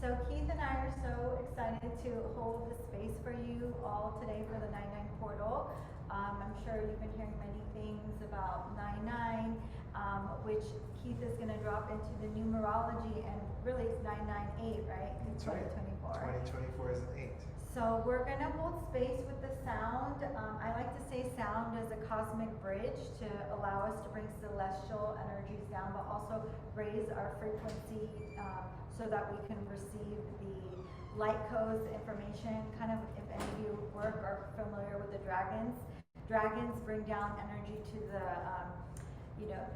So Keith and I are so excited to hold the space for you all today for the 99 portal. I'm sure you've been hearing many things about 99, which Keith is going to drop into the numerology, and really it's 998, right? That's 2024. Right. 2024 is an 8. So we're going to hold space with the sound. I like to say sound as a cosmic bridge to allow us to bring celestial energies down, but also raise our frequency so that we can receive the light codes information. Kind of, if any of you work are familiar with the dragons, dragons bring down energy to the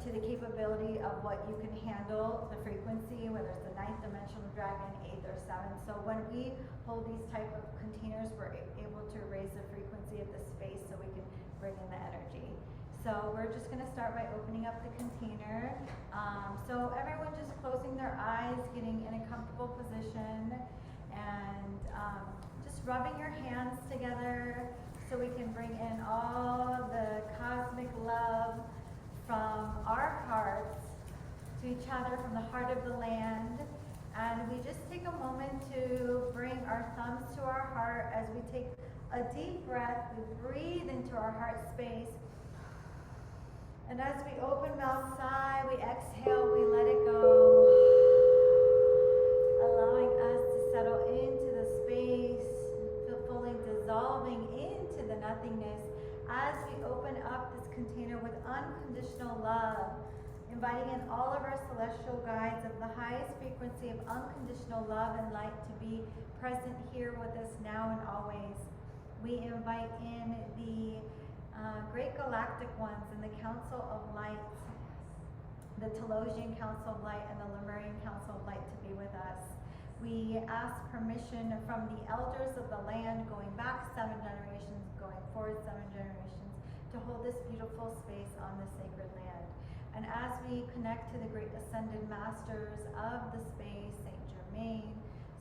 to the capability of what you can handle, the frequency, whether it's the 9th dimensional dragon, 8th or 7th. So when we hold these type of containers, we're able to raise the frequency of the space so we can bring in the energy. So we're just going to start by opening up the container. So everyone just closing their eyes, getting in a comfortable position, and just rubbing your hands together so we can bring in all the cosmic love from our hearts to each other, from the heart of the land. And we just take a moment to bring our thumbs to our heart as we take a deep breath. We breathe into our heart space. And as we open mouth sigh, we exhale, we let it go, allowing us to settle into the space, fully dissolving into the nothingness as we open up this container with unconditional love, inviting in all of our celestial guides of the highest frequency of unconditional love and light to be present here with us now and always. We invite in the great galactic ones and the Council of Light, the Telosian Council of Light and the Lemurian Council of Light to be with us. We ask permission from the elders of the land, going back 7 generations, going forward 7 generations, to hold this beautiful space on the sacred land. And as we connect to the great ascended masters of the space, Saint Germain,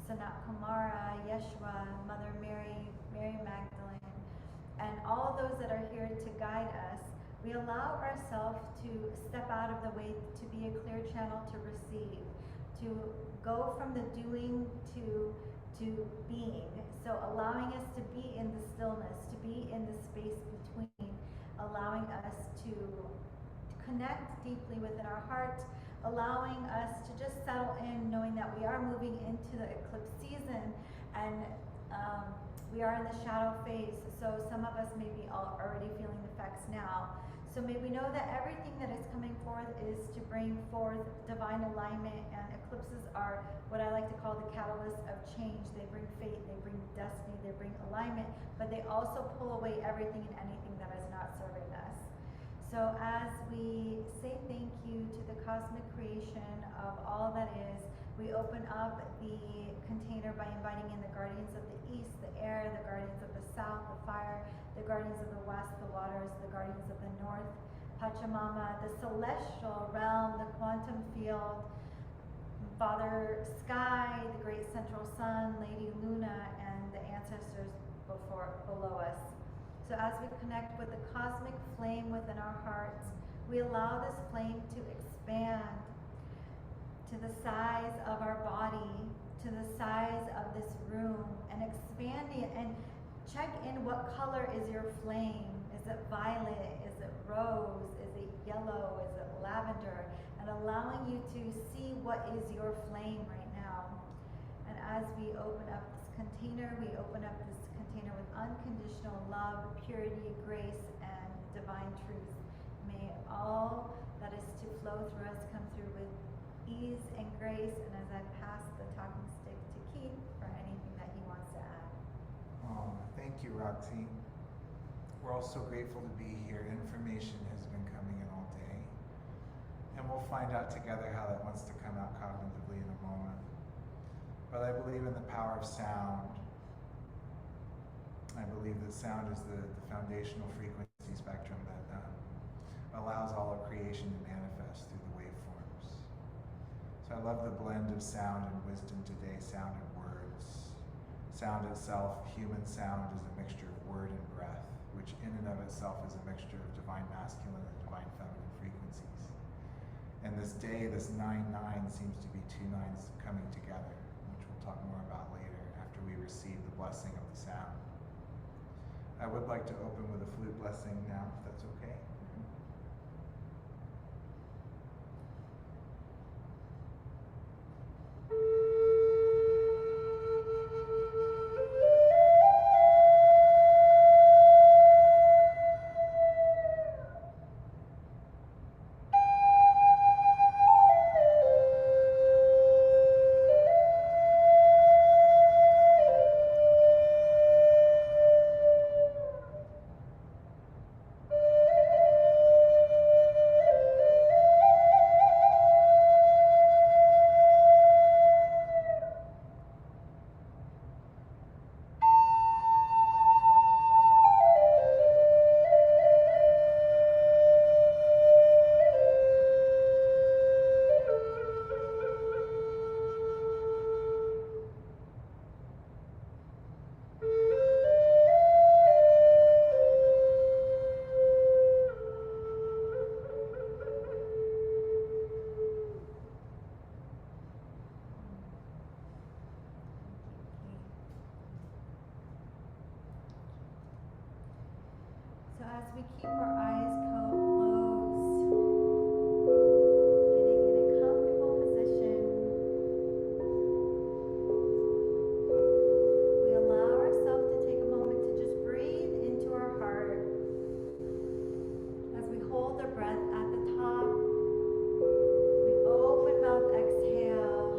Sanat Kumara, Yeshua, Mother Mary, Mary Magdalene, and all those that are here to guide us, we allow ourselves to step out of the way to be a clear channel to receive, to go from the doing to being. So allowing us to be in the stillness, to be in the space between, allowing us to connect deeply within our heart, allowing us to just settle in, knowing that we are moving into the eclipse season, and we are in the shadow phase. So some of us may be already feeling the effects now. So may we know that everything that is coming forth is to bring forth divine alignment, and eclipses are what I like to call the catalyst of change. They bring fate, they bring destiny, they bring alignment, but they also pull away everything and anything that is not serving us. So as we say thank you to the cosmic creation of all that is, we open up the container by inviting in the guardians of the east, the air, the guardians of the south, the fire, the guardians of the west, the waters, the guardians of the north, Pachamama, the celestial realm, the quantum field, Father Sky, the great central sun, Lady Luna, and the ancestors below us. So as we connect with the cosmic flame within our hearts, we allow this flame to expand to the size of our body, to the size of this room, and expanding it. And check in, what color is your flame? Is it violet? Is it rose? Is it yellow? Is it lavender? And allowing you to see what is your flame right now. And as we open up this container, we open up this container with unconditional love, purity, grace, and divine truth. May all that is to flow through us come through with ease and grace. And as I pass the talking stick to Keith for anything that he wants to add. Oh, thank you, Roxy. We're all so grateful to be here. Information has been coming in all day. And we'll find out together how that wants to come out cognitively in a moment. But I believe in the power of sound. I believe that sound is the foundational frequency spectrum that allows all of creation to manifest through the waveforms. So I love the blend of sound and wisdom today, sound and words. Sound itself, human sound, is a mixture of word and breath, which in and of itself is a mixture of divine masculine and divine feminine frequencies. And this day, this 9-9, seems to be 2 9s coming together, which we'll talk more about later after we receive the blessing of the sound. I would like to open with a flute blessing now, if that's okay. So as we keep our eyes closed, getting in a comfortable position, we allow ourselves to take a moment to just breathe into our heart. As we hold the breath at the top, we open mouth exhale.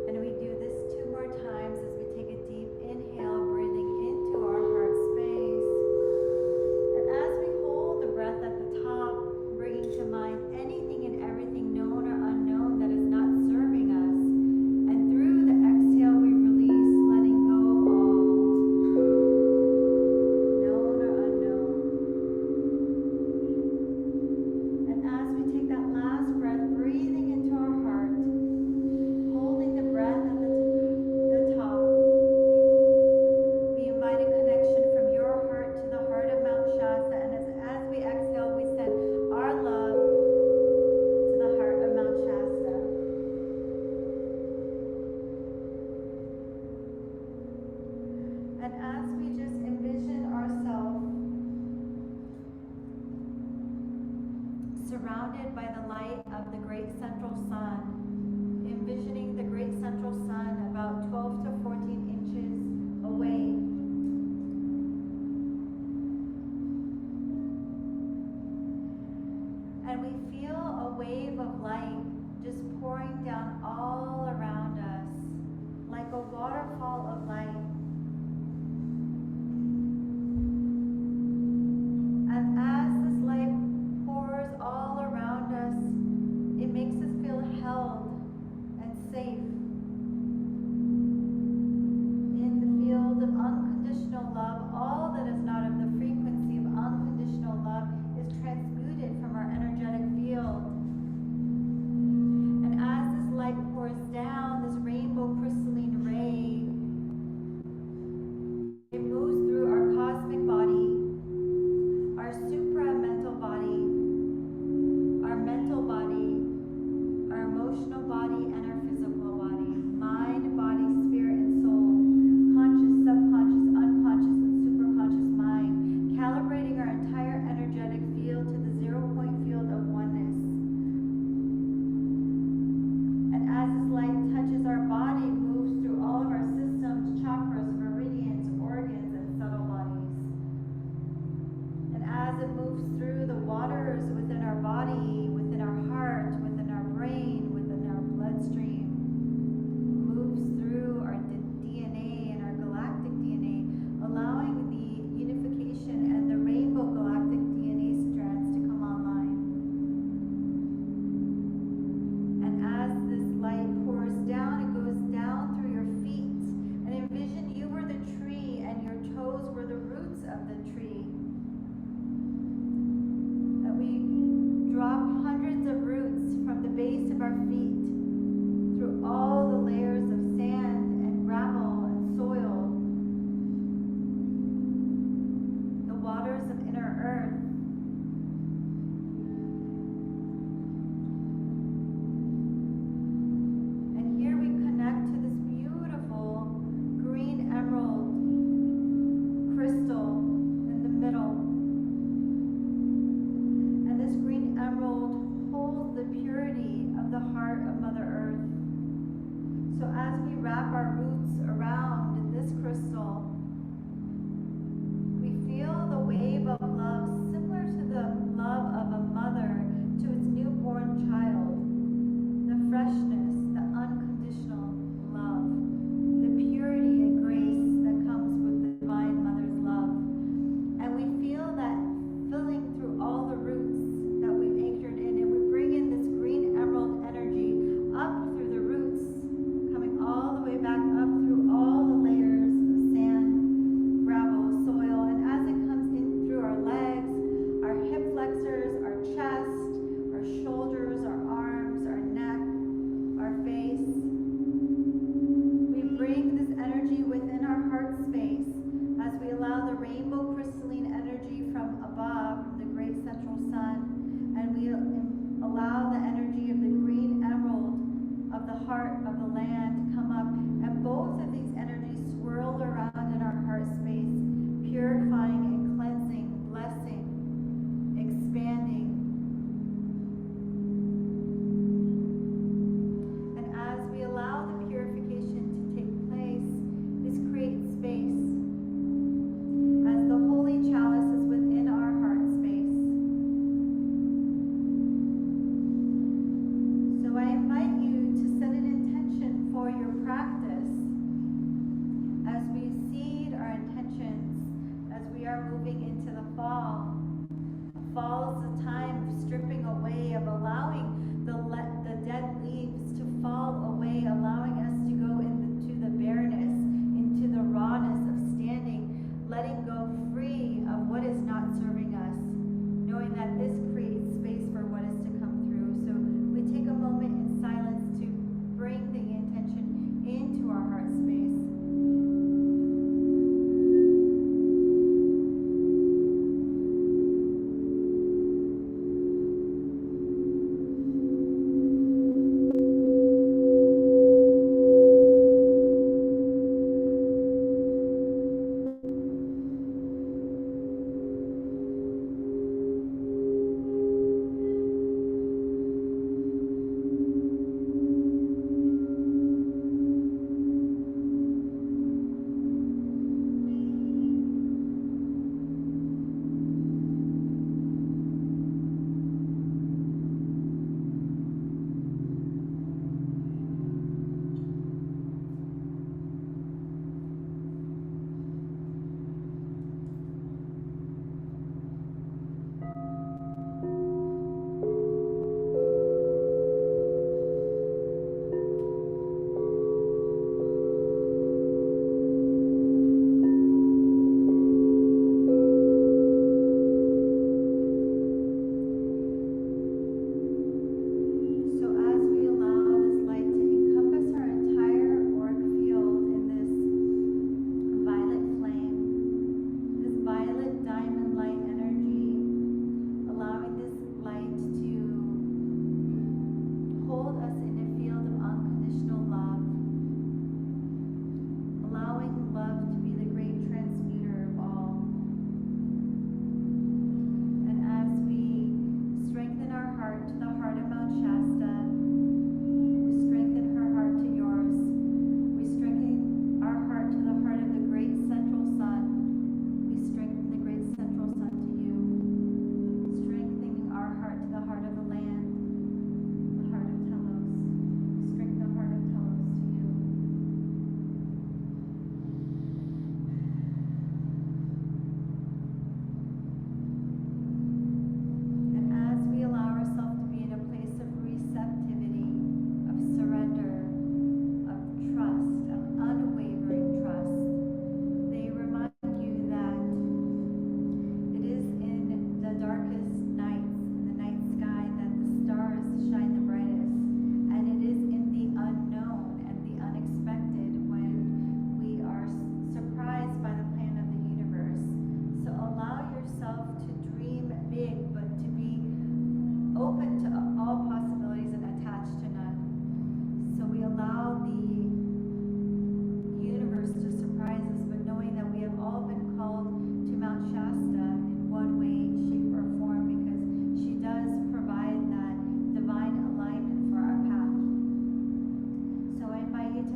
And we do this 2 more times as we take a deep inhale, breathing into our heart space. And as we hold the breath at the top, bringing to mind anything and everything known or unknown that is not serving us. And through the exhale, we release, letting go of all, known or unknown. And as we take that last breath, breathing into our heart, holding the breath at the top, we invite a connection from your heart to the heart of Mount Shasta. And as we exhale, we send our love to the heart of Mount Shasta. And as we just envision ourselves surrounded by the light of the great central sun, envisioning the great central sun about 12 to 14 inches away. And we feel a wave of light just pouring down all around us, like a waterfall of light. And as this light pours all around us, it makes us feel held and safe in the field of So as we wrap our roots around this crystal, we feel the wave of love similar to the love of a mother to its newborn child. The freshness, the unconditional love, the purity and grace that comes with the Divine Mother's love. And we feel that filling through all the roots that we've anchored in, and we bring in this green emerald energy up through the roots, coming all the way back up through all the layers of sand, gravel, soil, and as it comes in through our legs, our hip flexors, our chest, our shoulders, our arms, our neck, our face, we bring this energy within our heart space as we allow the rainbow crystalline energy from above, from the great central sun, and we allow the energy of the green emerald of the heart of the land to come up, and both of these energies swirl around in our heart space, purifying and cleansing, blessing, expanding. And as we allow the purification to take place, this creates space as the holy chalice is within our heart space. So I invite you to set an intention for your practice as we seed our intentions as we are moving into the fall. Fall is the time of stripping away, of allowing the dead leaves to fall away, allowing us to go into the bareness, into the rawness of standing, letting go free of what is not serving us, knowing that this creates space for what is to come through. So we take a moment in silence to bring the intention into our heart space. To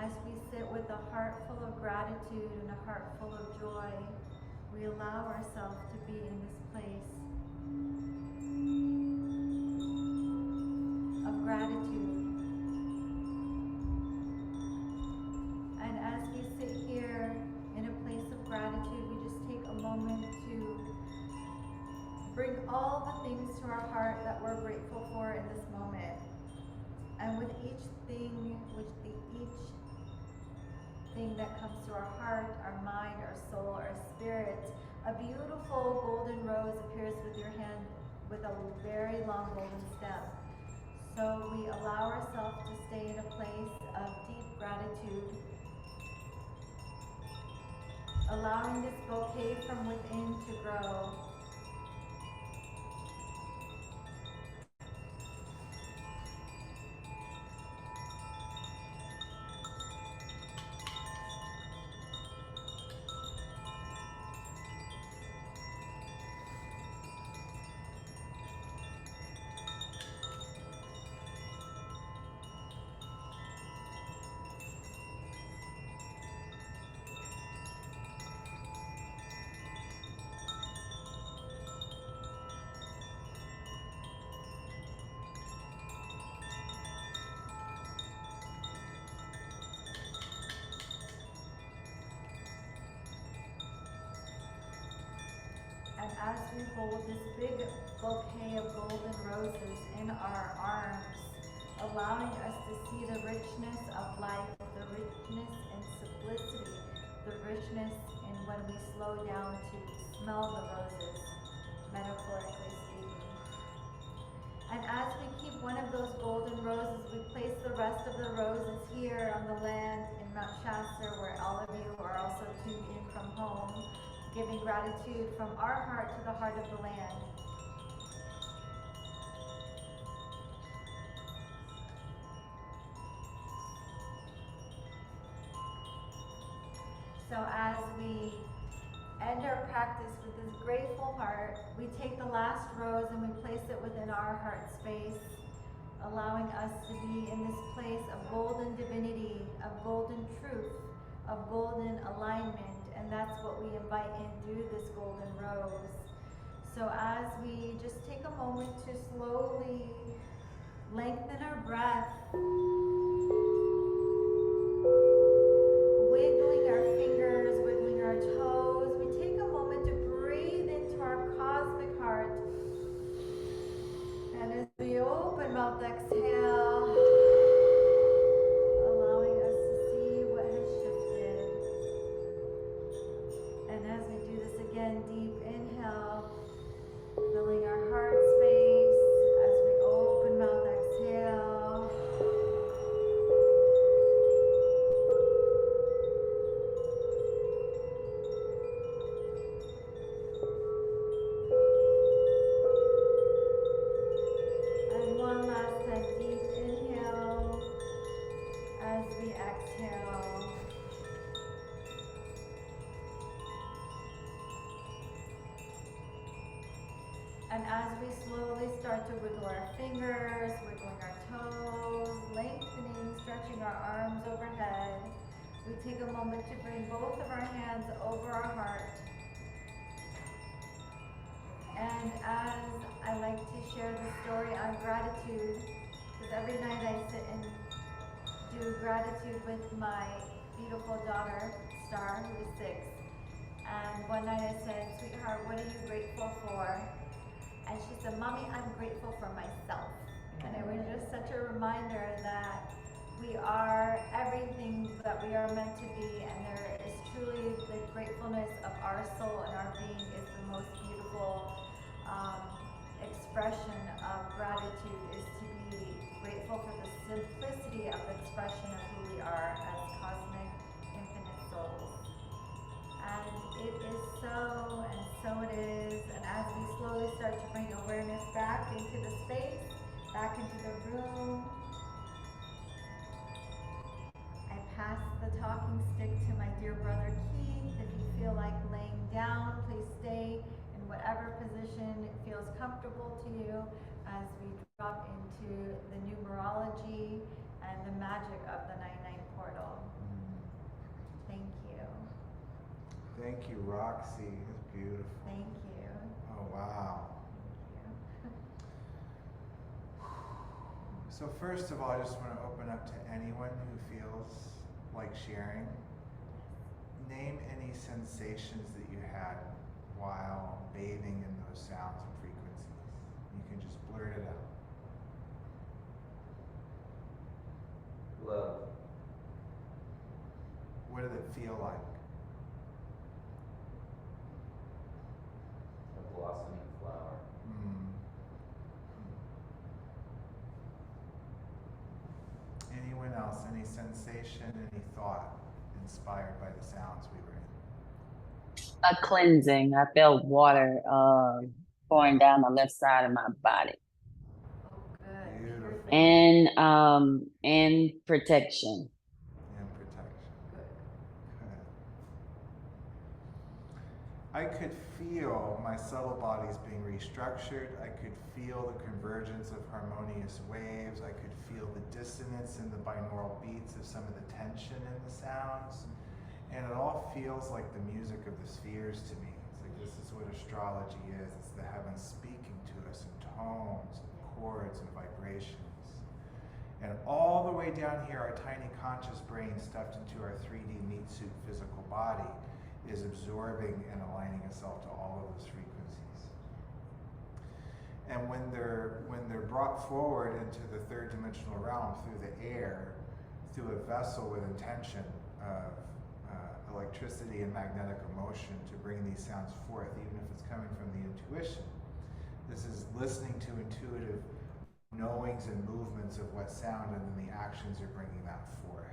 As we sit with a heart full of gratitude and a heart full of joy, we allow ourselves to be in this place of gratitude. And as we sit here in a place of gratitude, we just take a moment to bring all the things to our heart that we're grateful for in this moment. And with each thing that comes to our heart, our mind, our soul, our spirit, a beautiful golden rose appears with your hand with a very long golden stem. So we allow ourselves to stay in a place of deep gratitude, allowing this bouquet from within to grow. And as we hold this big bouquet of golden roses in our arms, allowing us to see the richness of life, the richness in simplicity, the richness in when we slow down to smell the roses, metaphorically speaking. And as we keep one of those golden roses, we place the rest of the roses here on the land in Mount Shasta, where all of you are also tuned in from home, giving gratitude from our heart to the heart of the land. So as we end our practice with this grateful heart, we take the last rose and we place it within our heart space, allowing us to be in this place of golden divinity, of golden truth, of golden alignment, and that's what we invite in through this golden rose. So as we just take a moment to slowly lengthen our breath, wiggling our fingers, wiggling our toes, we take a moment to breathe into our cosmic heart. And as we open mouth, exhale, allowing us to see what has shifted. And as we do this again, deep inhale, filling our heart space. As we open mouth, exhale. And one last time, deep inhale as we exhale. And as we slowly start to wiggle our fingers, wiggling our toes, lengthening, stretching our arms overhead, we take a moment to bring both of our hands over our heart. And as I like to share the story on gratitude, because every night I sit and do gratitude with my beautiful daughter, Star, who is 6. And one night I said, "Sweetheart, what are you grateful for?" And she said, "Mommy, I'm grateful for myself." And it was just such a reminder that we are everything that we are meant to be, and there is truly the gratefulness of our soul and our being is the most beautiful expression of gratitude, is to be grateful for the simplicity of the expression of who we are as cosmic, infinite souls. And it is so, and so it is. And as we slowly start to bring awareness back into the space, back into the room, I pass the talking stick to my dear brother Keith. If you feel like laying down, please stay in whatever position feels comfortable to you as we drop into the numerology and the magic of the 99 portal. Thank you, Roxy. It's beautiful. Thank you. Oh, wow. Thank So first of all, I just want to open up to anyone who feels like sharing. Name any sensations that you had while bathing in those sounds and frequencies. You can just blurt it out. Love. What did it feel like? A blossoming flower. Anyone else? Any sensation, any thought inspired by the sounds we were in? A cleansing. I felt water pouring down the left side of my body. you. Oh, good. Beautiful. And protection. And protection. Good. Good. I could feel my subtle bodies being restructured. I could feel the convergence of harmonious waves. I could feel the dissonance in the binaural beats of some of the tension in the sounds. And it all feels like the music of the spheres to me. It's like this is what astrology is. It's the heavens speaking to us in tones, and chords, and vibrations. And all the way down here, our tiny conscious brain stuffed into our 3D meat suit physical body is absorbing and aligning itself to all of those frequencies. And when they're brought forward into the third dimensional realm through the air, through a vessel with intention of electricity and magnetic emotion to bring these sounds forth, even if it's coming from the intuition. This is listening to intuitive knowings and movements of what sound, and then the actions are bringing that forth.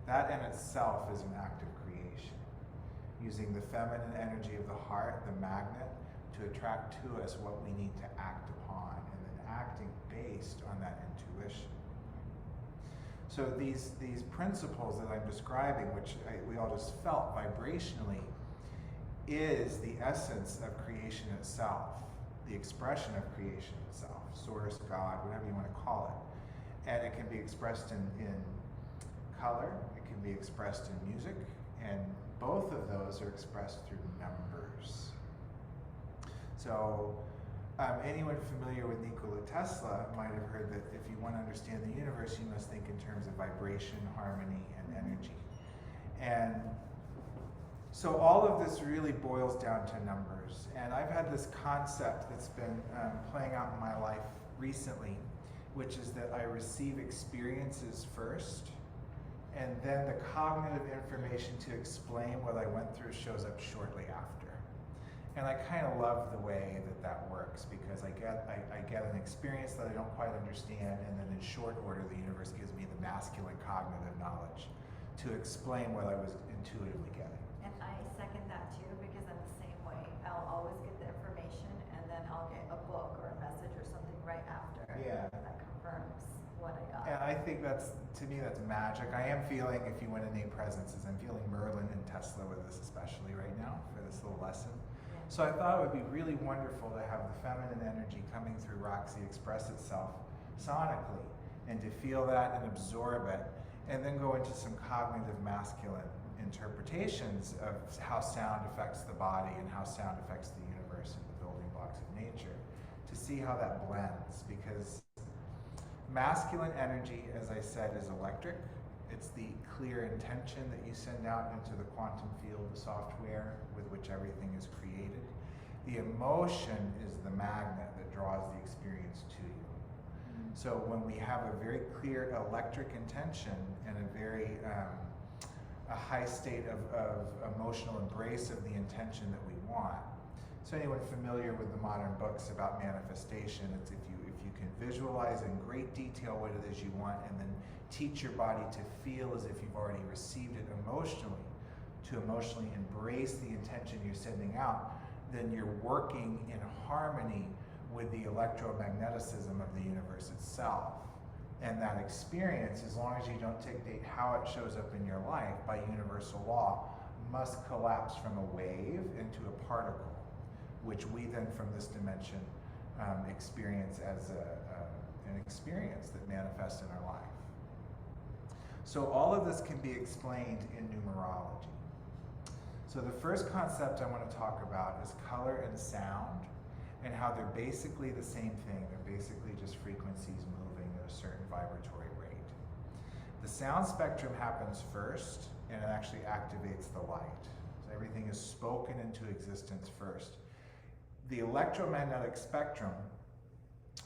That in itself is an act of creation. Using the feminine energy of the heart, the magnet, to attract to us what we need to act upon, and then acting based on that intuition. So these principles that I'm describing, which we all just felt vibrationally, is the essence of creation itself, the expression of creation itself, source, God, whatever you want to call it. And it can be expressed in color, it can be expressed in music, and both of those are expressed through numbers. So anyone familiar with Nikola Tesla might have heard that if you want to understand the universe, you must think in terms of vibration, harmony, and energy. And so all of this really boils down to numbers. And I've had this concept that's been playing out in my life recently, which is that I receive experiences first, and then the cognitive information to explain what I went through shows up shortly after. And I kind of love the way that works, because I get an experience that I don't quite understand, and then in short order the universe gives me the masculine cognitive knowledge to explain what I was intuitively getting. And I second that too, because I'm the same way. I'll always get the information, and then I'll get a book or a message or something right after. Yeah. That confirms what I got. And I think to me that's magic. I am feeling, if you want to name presences, I'm feeling Merlin and Tesla with this especially right now for this little lesson. So I thought it would be really wonderful to have the feminine energy coming through Roxy express itself sonically, and to feel that and absorb it, and then go into some cognitive masculine interpretations of how sound affects the body and how sound affects the universe and the building blocks of nature, to see how that blends. Because masculine energy, as I said, is electric. It's the clear intention that you send out into the quantum field, the software with which everything is created. The emotion is the magnet that draws the experience to you. So when we have a very clear electric intention and a very a high state of emotional embrace of the intention that we want. So anyone familiar with the modern books about manifestation, it's if you can visualize in great detail what it is you want, and then teach your body to feel as if you've already received it emotionally, to emotionally embrace the intention you're sending out, then you're working in harmony with the electromagneticism of the universe itself. And that experience, as long as you don't dictate how it shows up in your life by universal law, must collapse from a wave into a particle, which we then from this dimension experience as an experience that manifests in our life. So all of this can be explained in numerology. So the first concept I want to talk about is color and sound, and how they're basically the same thing. They're basically just frequencies moving at a certain vibratory rate. The sound spectrum happens first, and it actually activates the light. So everything is spoken into existence first. The electromagnetic spectrum,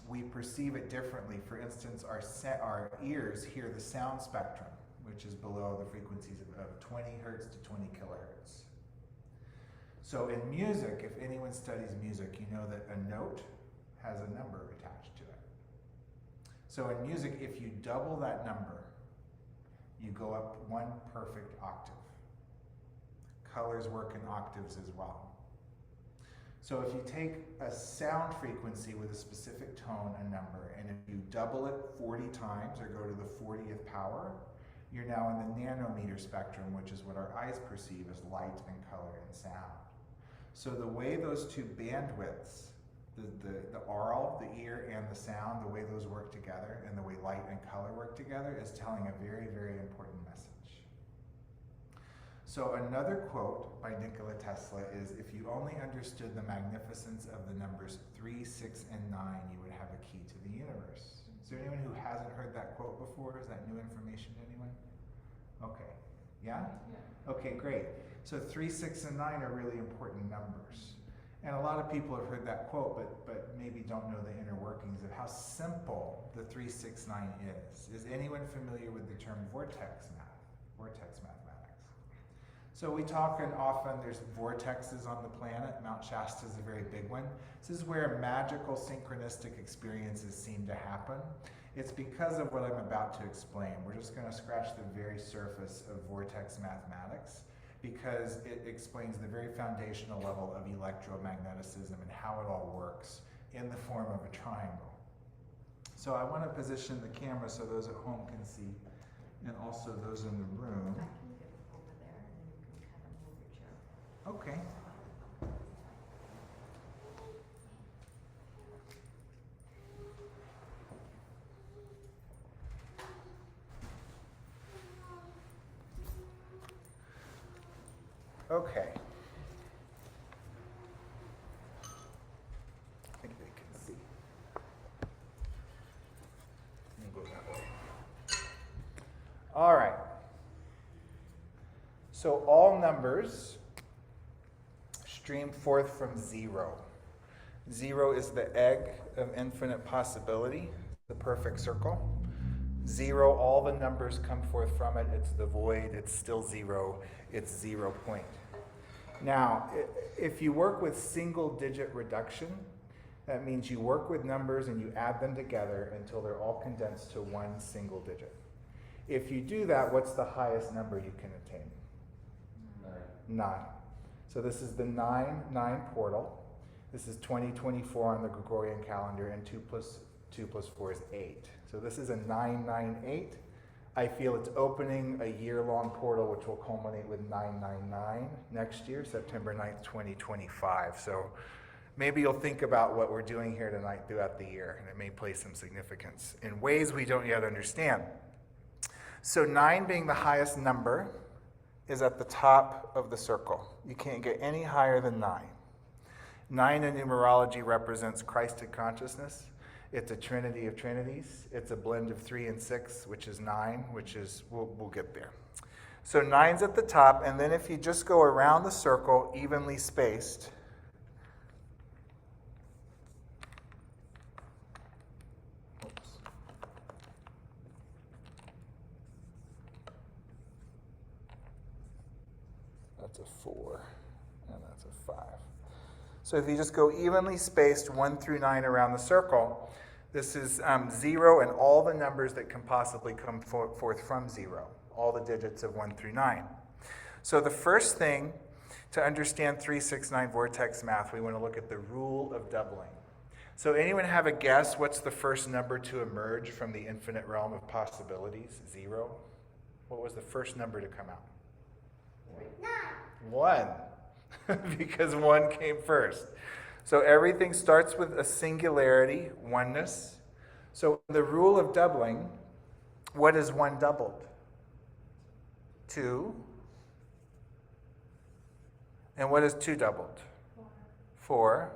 we perceive it differently. For instance, our ears hear the sound spectrum, which is below the frequencies of 20 hertz to 20 kilohertz. So in music, if anyone studies music, you know that a note has a number attached to it. So in music, if you double that number, you go up one perfect octave. Colors work in octaves as well. So if you take a sound frequency with a specific tone and number, and if you double it 40 times or go to the 40th power, you're now in the nanometer spectrum, which is what our eyes perceive as light and color and sound. So the way those two bandwidths, the aural, the ear, and the sound, the way those work together, and the way light and color work together is telling a very, very important message. So another quote by Nikola Tesla is, if you only understood the magnificence of the numbers 3, 6, and 9, you would have a key to the universe. Is there anyone who hasn't heard that quote before? Is that new information to anyone? Okay. Yeah? Okay, great. So 3, 6, and 9 are really important numbers. And a lot of people have heard that quote, but maybe don't know the inner workings of how simple the 3, 6, 9 is. Is anyone familiar with the term vortex mathematics? So we talk, and often there's vortexes on the planet. Mount Shasta is a very big one. This is where magical synchronistic experiences seem to happen. It's because of what I'm about to explain. We're just going to scratch the very surface of vortex mathematics, because it explains the very foundational level of electromagneticism and how it all works in the form of a triangle. So I want to position the camera so those at home can see, and also those in the room. I can get over there and you can kind of move your chair. Okay. Okay. I think they can see. We'll go that way. All right. So all numbers stream forth from 0. 0 is the egg of infinite possibility, the perfect circle. 0, all the numbers come forth from it. It's the void. It's still 0. It's 0 point. Now, if you work with single-digit reduction, that means you work with numbers and you add them together until they're all condensed to one single digit. If you do that, what's the highest number you can attain? 9. So this is the 9 portal. This is 2024 on the Gregorian calendar, and 2 plus 4 is 8. So this is a 998. I feel it's opening a year-long portal, which will culminate with 999 next year, September 9th, 2025. So maybe you'll think about what we're doing here tonight throughout the year, and it may play some significance in ways we don't yet understand. So 9 being the highest number is at the top of the circle. You can't get any higher than 9. 9 in numerology represents Christed consciousness. It's a trinity of trinities. It's a blend of 3 and 6, which is 9, which is, we'll get there. So 9's at the top, and then if you just go around the circle, evenly spaced, that's a 4, and that's a 5. So if you just go evenly spaced 1 through 9 around the circle, this is 0 and all the numbers that can possibly come forth from 0, all the digits of 1 through 9. So the first thing to understand 3, 6, 9 vortex math, we want to look at the rule of doubling. So anyone have a guess what's the first number to emerge from the infinite realm of possibilities? 0. What was the first number to come out? 1. Because 1 came first. So everything starts with a singularity, oneness. So the rule of doubling, what is 1 doubled? 2. And what is 2 doubled? 4.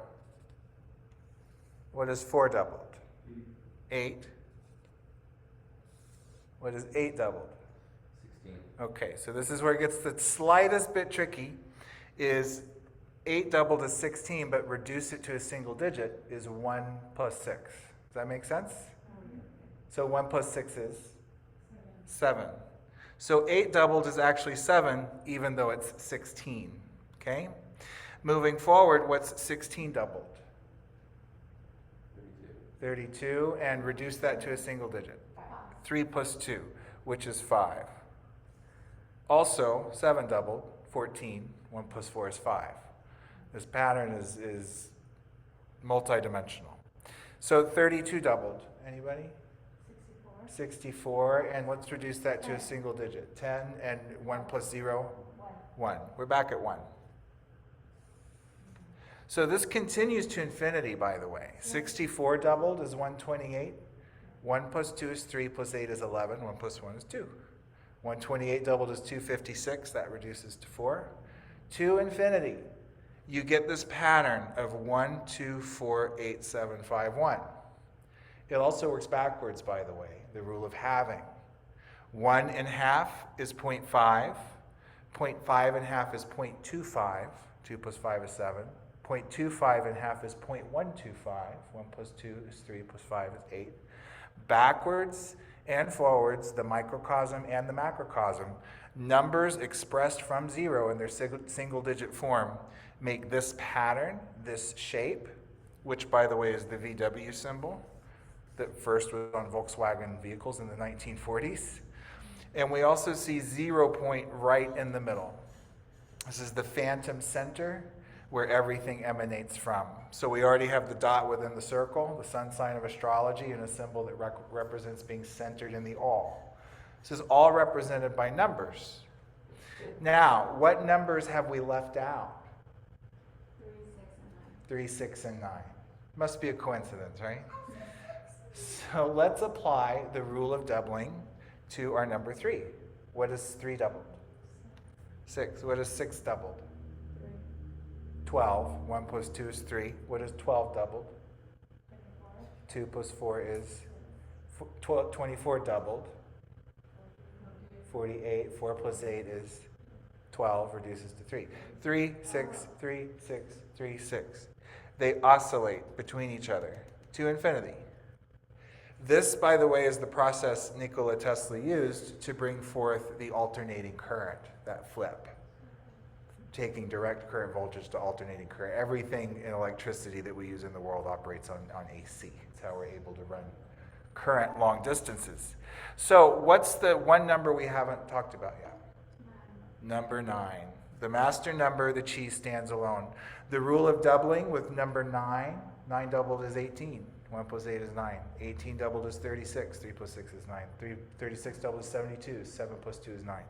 What is 4 doubled? 8. What is 8 doubled? 16. Okay, so this is where it gets the slightest bit tricky, is 8 doubled is 16, but reduce it to a single digit is 1 plus 6. Does that make sense? So 1 plus 6 is 7. So 8 doubled is actually 7, even though it's 16. Okay? Moving forward, what's 16 doubled? 32, and reduce that to a single digit. 3 plus 2, which is 5. Also, 7 doubled, 14. 1 plus 4 is 5. This pattern is multidimensional. So 32 doubled. Anybody? 64. And let's reduce that to a single digit. 10, and 1 plus 0? 1. We're back at 1. So this continues to infinity, by the way. 64 doubled is 128. 1 plus 2 is 3, plus 8 is 11. 1 plus 1 is 2. 128 doubled is 256. That reduces to 4. To infinity. You get this pattern of 1, 2, 4, 8, 7, 5, 1. It also works backwards, by the way, the rule of halving. 1 and half is 0.5. 0.5 and half is 0.25. 2 plus 5 is 7. 0.25 and half is 0.125. 1 plus 2 is 3, plus 5 is 8. Backwards and forwards, the microcosm and the macrocosm, numbers expressed from 0 in their single-digit form make this pattern, this shape, which, by the way, is the VW symbol that first was on Volkswagen vehicles in the 1940s. And we also see 0 point right in the middle. This is the phantom center where everything emanates from. So we already have the dot within the circle, the sun sign of astrology, and a symbol that represents being centered in the all. This is all represented by numbers. Now, what numbers have we left out? 3, 6, and 9. Must be a coincidence, right? So let's apply the rule of doubling to our number 3. What is 3 doubled? 6. What is 6 doubled? 12. 1 plus 2 is 3. What is 12 doubled? 2 plus 4 is 24 doubled. 48. 4 plus 8 is 12, reduces to 3. 3, 6, 3, 6, 3, 6. They oscillate between each other to infinity. This, by the way, is the process Nikola Tesla used to bring forth the alternating current, that flip. Taking direct current voltage to alternating current. Everything in electricity that we use in the world operates on AC. It's how we're able to run current long distances. So what's the one number we haven't talked about yet? 9. Number 9. The master number, the chi, stands alone. The rule of doubling with number 9, 9 doubled is 18. 1 plus 8 is 9. 18 doubled is 36. 3 plus 6 is 9. 36 doubled is 72. 7 plus 2 is 9.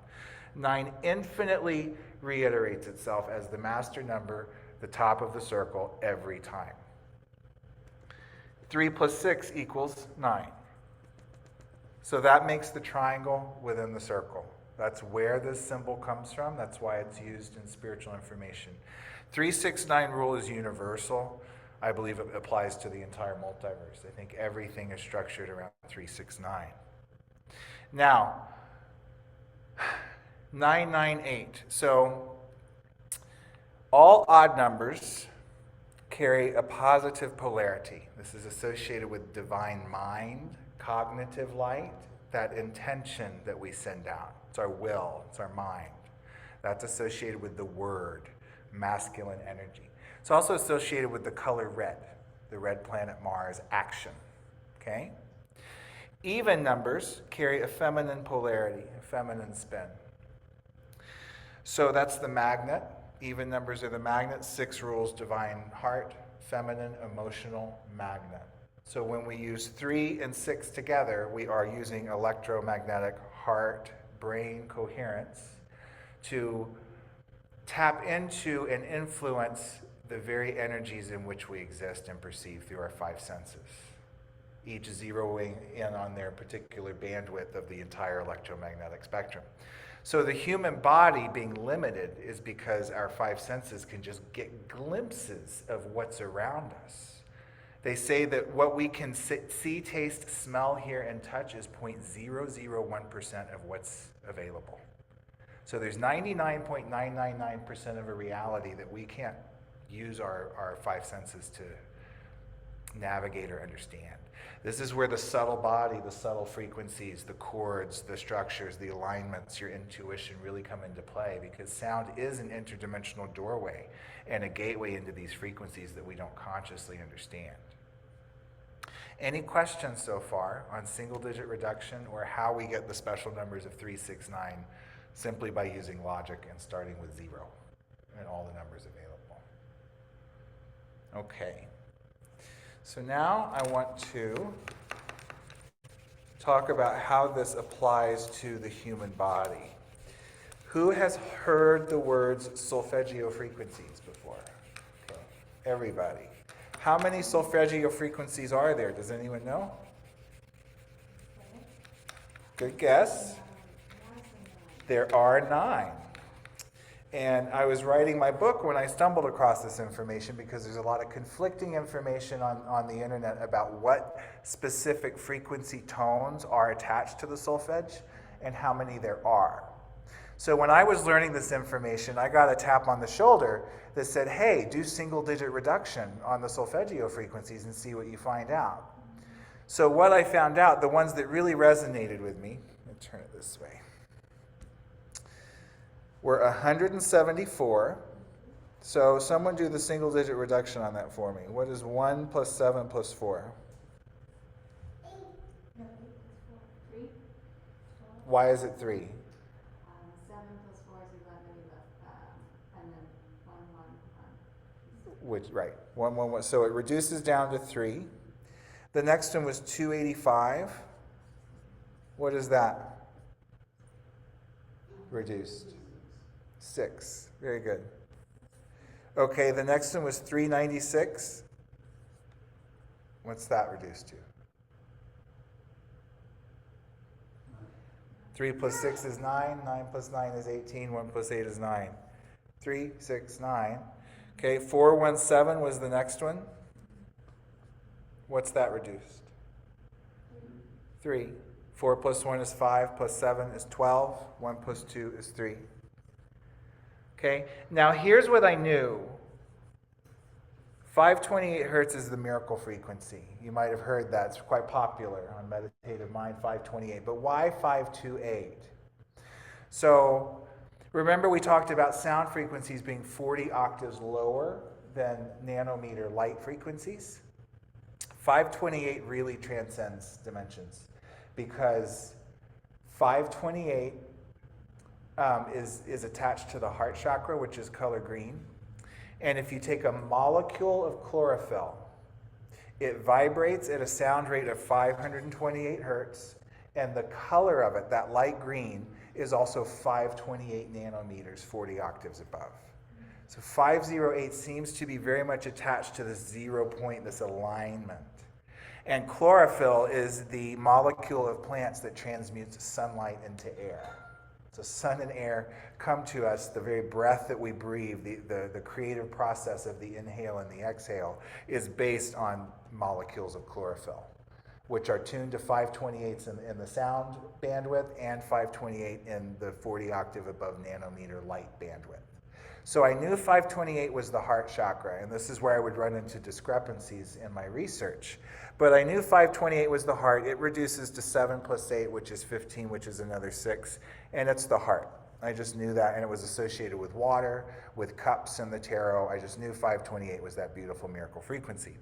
9 infinitely reiterates itself as the master number, the top of the circle, every time. 3 plus 6 equals 9. So that makes the triangle within the circle. That's where this symbol comes from. That's why it's used in spiritual information. 369 rule is universal. I believe it applies to the entire multiverse. I think everything is structured around 369. Now, 998. So all odd numbers carry a positive polarity. This is associated with divine mind, cognitive light, that intention that we send out. It's our will, it's our mind. That's associated with the word, masculine energy. It's also associated with the color red, the red planet Mars, action. Okay? Even numbers carry a feminine polarity, a feminine spin. So that's the magnet. Even numbers are the magnet. 6 rules, divine heart, feminine, emotional, magnet. So when we use 3 and 6 together, we are using electromagnetic heart, brain coherence to tap into and influence the very energies in which we exist and perceive through our 5 senses, each zeroing in on their particular bandwidth of the entire electromagnetic spectrum. So the human body being limited is because our five senses can just get glimpses of what's around us. They say that what we can see, taste, smell, hear, and touch is 0.001% of what's available. So there's 99.999% of a reality that we can't use our five senses to navigate or understand. This is where the subtle body, the subtle frequencies, the chords, the structures, the alignments, your intuition really come into play, because sound is an interdimensional doorway and a gateway into these frequencies that we don't consciously understand. Any questions so far on single digit reduction or how we get the special numbers of 3, 6, 9 simply by using logic and starting with 0 and all the numbers available? Okay. So now I want to talk about how this applies to the human body. Who has heard the words solfeggio frequencies before? Okay. Everybody. How many solfeggio frequencies are there? Does anyone know? Good guess. There are 9. And I was writing my book when I stumbled across this information, because there's a lot of conflicting information on the internet about what specific frequency tones are attached to the solfege and how many there are. So when I was learning this information, I got a tap on the shoulder that said, hey, do single digit reduction on the solfeggio frequencies and see what you find out. So what I found out, the ones that really resonated with me, let me turn it this way, were 174. So someone do the single digit reduction on that for me. What is 1 plus 7 plus 4? 3. Why is it 3? 7 plus 4 is 11, and then 1, 1, 1. Which, right, 1, 1, 1. So it reduces down to 3. The next one was 285. What is that? Reduced. 6. Very good. Okay, the next one was 396. What's that reduced to? 3 plus 6 is 9. 9 plus 9 is 18. 1 plus 8 is 9. 3, 6, 9. Okay, 417 was the next one. What's that reduced? 3. 4 plus 1 is 5, plus 7 is 12. 1 plus 2 is 3. Okay, now here's what I knew. 528 hertz is the miracle frequency. You might have heard that. It's quite popular on Meditative Mind, 528. But why 528? So remember we talked about sound frequencies being 40 octaves lower than nanometer light frequencies? 528 really transcends dimensions, because 528 is attached to the heart chakra, which is color green. And if you take a molecule of chlorophyll, it vibrates at a sound rate of 528 hertz, and the color of it, that light green, is also 528 nanometers, 40 octaves above. So 508 seems to be very much attached to this 0 point, this alignment. And chlorophyll is the molecule of plants that transmutes sunlight into air. So sun and air come to us, the very breath that we breathe, the creative process of the inhale and the exhale is based on molecules of chlorophyll, which are tuned to 528s in the sound bandwidth and 528 in the 40 octave above nanometer light bandwidth. So I knew 528 was the heart chakra, and this is where I would run into discrepancies in my research. But I knew 528 was the heart. It reduces to 7 plus 8, which is 15, which is another 6, and it's the heart. I just knew that, and it was associated with water, with cups in the tarot. I just knew 528 was that beautiful miracle frequency.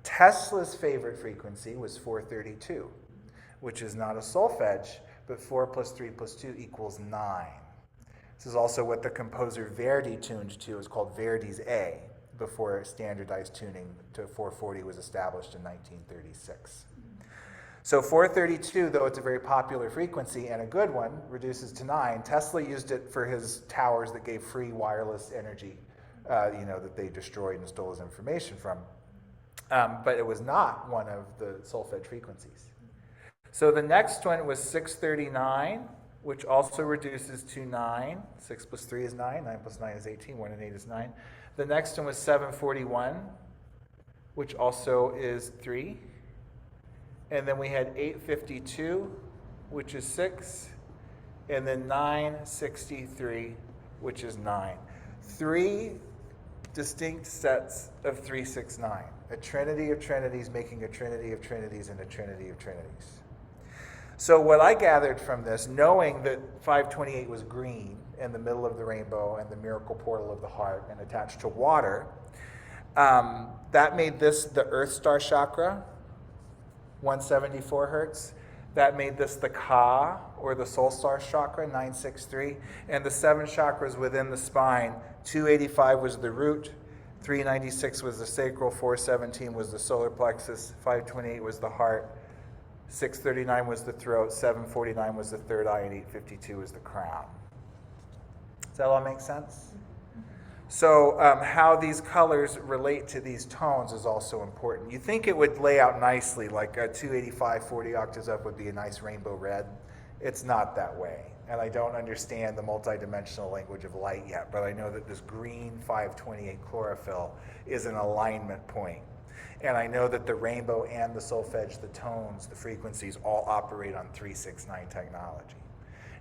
Tesla's favorite frequency was 432, which is not a solfege, but 4 plus 3 plus 2 equals 9. This is also what the composer Verdi tuned to. It's called Verdi's A, before standardized tuning to 440 was established in 1936. So 432, though it's a very popular frequency and a good one, reduces to 9. Tesla used it for his towers that gave free wireless energy, that they destroyed and stole his information from. But it was not one of the solfege frequencies. So the next one was 639. which also reduces to 9. 6 plus 3 is 9. 9 plus 9 is 18. 1 and 8 is 9. The next one was 741, which also is 3. And then we had 852, which is 6. And then 963, which is 9. 3 distinct sets of 369. A trinity of trinities making a trinity of trinities and a trinity of trinities. So what I gathered from this, knowing that 528 was green in the middle of the rainbow and the miracle portal of the heart and attached to water, that made this the Earth Star chakra, 174 hertz. That made this the Ka, or the Soul Star chakra, 963. And the 7 chakras within the spine, 285 was the root, 396 was the sacral, 417 was the solar plexus, 528 was the heart, 639 was the throat, 749 was the third eye, and 852 was the crown. Does that all make sense? So how these colors relate to these tones is also important. You think it would lay out nicely, like a 285, 40 octaves up would be a nice rainbow red. It's not that way. And I don't understand the multidimensional language of light yet, but I know that this green 528 chlorophyll is an alignment point. And I know that the rainbow and the solfege, the tones, the frequencies, all operate on 369 technology.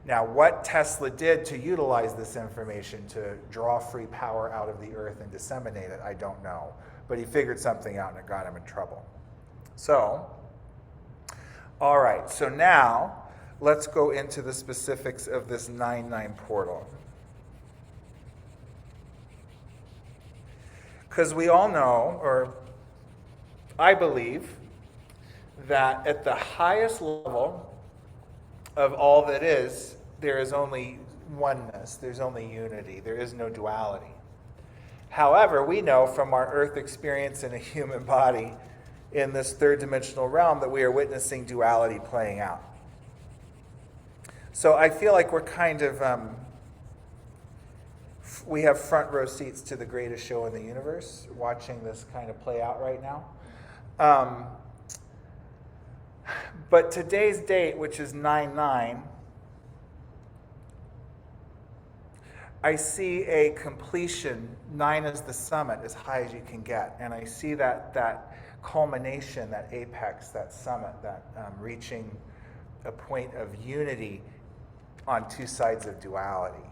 Now, what Tesla did to utilize this information to draw free power out of the earth and disseminate it, I don't know. But he figured something out and it got him in trouble. So, all right, so now let's go into the specifics of this 9-9 portal. Because we all know, or I believe, that at the highest level of all that is, there is only oneness, there's only unity, there is no duality. However, we know from our earth experience in a human body in this third dimensional realm that we are witnessing duality playing out. So I feel like we're kind of, we have front row seats to the greatest show in the universe, watching this kind of play out right now. But today's date, which is 9-9, I see a completion. 9 is the summit, as high as you can get. And I see that culmination, that apex, that summit, that reaching a point of unity on two sides of duality.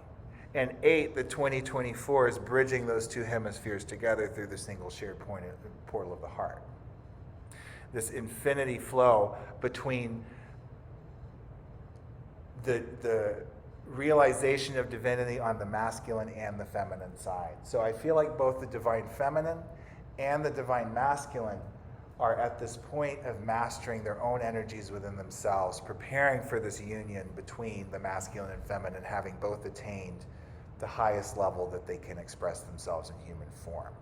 And 8, the 2024, is bridging those two hemispheres together through the single shared point of the portal of the heart. This infinity flow between the realization of divinity on the masculine and the feminine side. So I feel like both the divine feminine and the divine masculine are at this point of mastering their own energies within themselves, preparing for this union between the masculine and feminine, having both attained the highest level that they can express themselves in human form.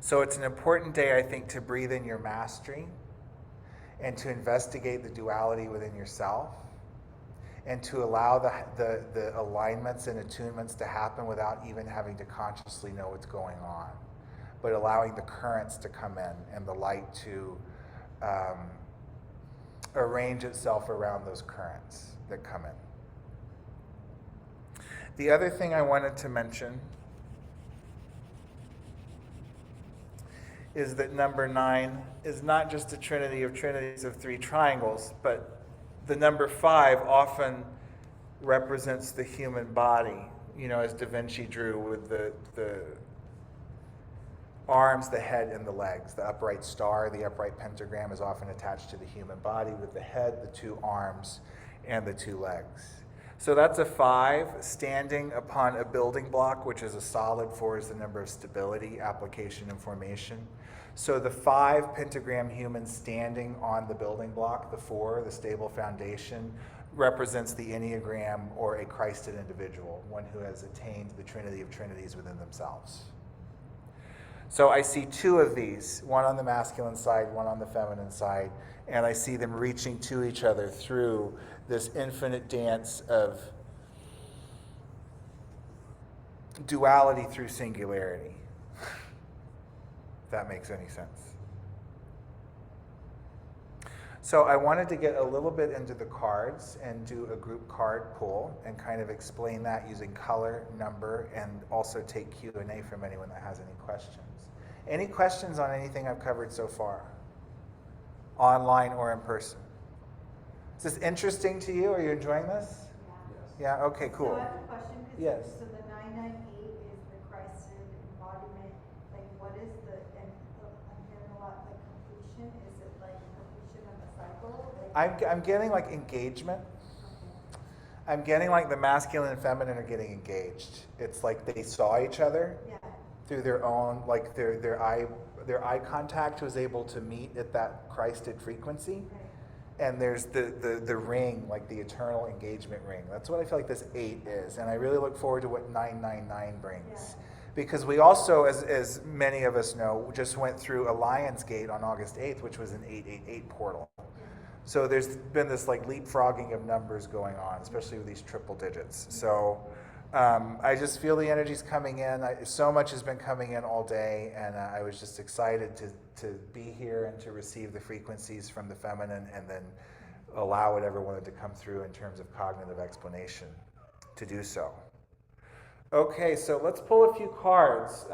So it's an important day, I think, to breathe in your mastery and to investigate the duality within yourself and to allow the alignments and attunements to happen without even having to consciously know what's going on, but allowing the currents to come in and the light to arrange itself around those currents that come in. The other thing I wanted to mention is that number 9 is not just a trinity of trinities of 3 triangles, but the number 5 often represents the human body, you know, as Da Vinci drew with the arms, the head, and the legs. The upright star, the upright pentagram is often attached to the human body with the head, the 2 arms, and the 2 legs. So that's a 5 standing upon a building block, which is a solid. 4 is the number of stability, application, and formation. So the 5 pentagram human standing on the building block, the 4, the stable foundation, represents the Enneagram or a Christed individual, one who has attained the Trinity of Trinities within themselves. So I see 2 of these, one on the masculine side, one on the feminine side, and I see them reaching to each other through this infinite dance of duality through singularity. If that makes any sense. So I wanted to get a little bit into the cards and do a group card pull and kind of explain that using color, number, and also take Q&A from anyone that has any questions. Any questions on anything I've covered so far? Online or in person? Is this interesting to you? Are you enjoying this? Yeah. Yeah, okay, cool. So I have a question. 'Cause Yes. So the 998 is the Christed embodiment. Like, what is the, and I'm hearing a lot like completion. Is it like completion of a cycle? Like, I'm getting like engagement. okay. I'm getting like the masculine and feminine are getting engaged. It's like they saw each other Yeah. through their own, like their eye contact was able to meet at that Christed frequency. Right. And there's the ring, like the eternal engagement ring. That's what I feel like this 8 is. And I really look forward to what 999 brings. Yeah. Because we also, as many of us know, just went through a Lion's Gate on August 8th, which was an 888 portal. So there's been this like leapfrogging of numbers going on, especially with these triple digits. So I just feel the energy's coming in. So much has been coming in all day, and I was just excited to be here and to receive the frequencies from the feminine and then allow whatever wanted to come through in terms of cognitive explanation to do so. Okay, so let's pull a few cards.